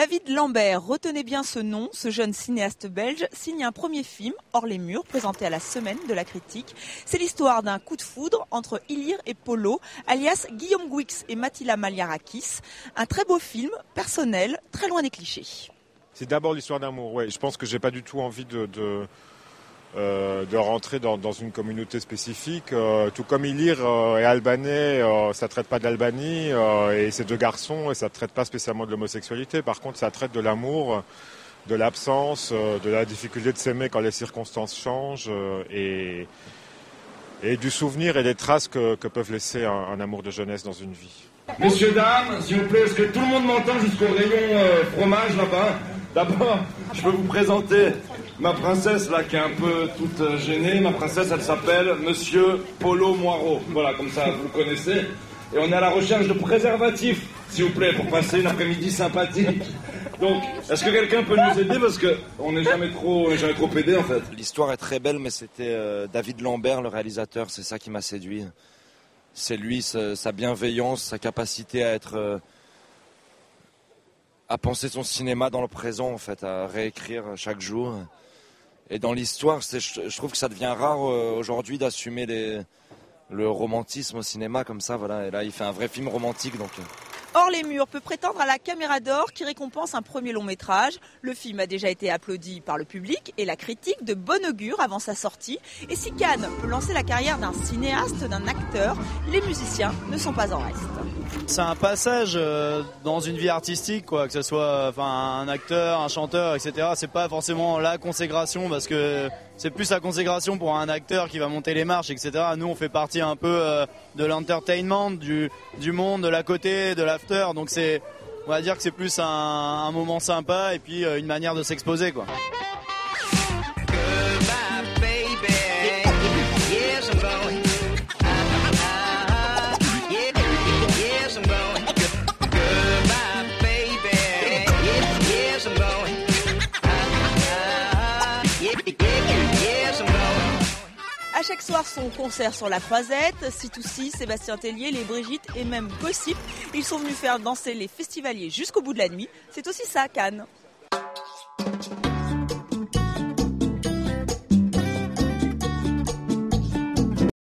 David Lambert, retenez bien ce nom, ce jeune cinéaste belge signe un premier film, Hors les murs, présenté à la Semaine de la critique. C'est l'histoire d'un coup de foudre entre Ilir et Polo, alias Guillaume Gouix et Mathila Maliarakis. Un très beau film, personnel, très loin des clichés. C'est d'abord l'histoire d'amour, ouais. Je pense que j'ai pas du tout envie de rentrer dans une communauté spécifique. Tout comme Ilir est albanais, ça traite pas d'Albanie, et c'est deux garçons, et ça traite pas spécialement de l'homosexualité. Par contre, ça traite de l'amour, de l'absence, de la difficulté de s'aimer quand les circonstances changent, et du souvenir et des traces que peuvent laisser un amour de jeunesse dans une vie. Messieurs, dames, s'il vous plaît, est-ce que tout le monde m'entend jusqu'au rayon fromage là-bas? D'abord, je peux vous présenter ma princesse là qui est un peu toute gênée. Ma princesse, elle s'appelle Monsieur Polo Moirot. Voilà, comme ça vous le connaissez. Et on est à la recherche de préservatifs, s'il vous plaît, pour passer une après-midi sympathique. Donc, est-ce que quelqu'un peut nous aider, parce que on n'est jamais trop aidé en fait. L'histoire est très belle, mais c'était David Lambert, le réalisateur, c'est ça qui m'a séduit. C'est lui, sa bienveillance, sa capacité à penser son cinéma dans le présent, en fait, à réécrire chaque jour. Et dans l'histoire, je trouve que ça devient rare aujourd'hui d'assumer le romantisme au cinéma comme ça. Voilà. Et là, il fait un vrai film romantique. Donc. Hors les murs peut prétendre à la Caméra d'Or qui récompense un premier long métrage. Le film a déjà été applaudi par le public et la critique de bon augure avant sa sortie. Et si Cannes peut lancer la carrière d'un cinéaste, d'un acteur, les musiciens ne sont pas en reste. C'est un passage dans une vie artistique, quoi, que ce soit un acteur, un chanteur, etc. C'est pas forcément la consécration, parce que c'est plus la consécration pour un acteur qui va monter les marches, etc. Nous, on fait partie un peu de l'entertainment, du monde, de la côté, de l'after. Donc on va dire que c'est plus un moment sympa et puis une manière de s'exposer, quoi. À chaque soir, son concert sur la Croisette, C2C, Sébastien Tellier, les Brigitte et même Gossip. Ils sont venus faire danser les festivaliers jusqu'au bout de la nuit. C'est aussi ça, Cannes.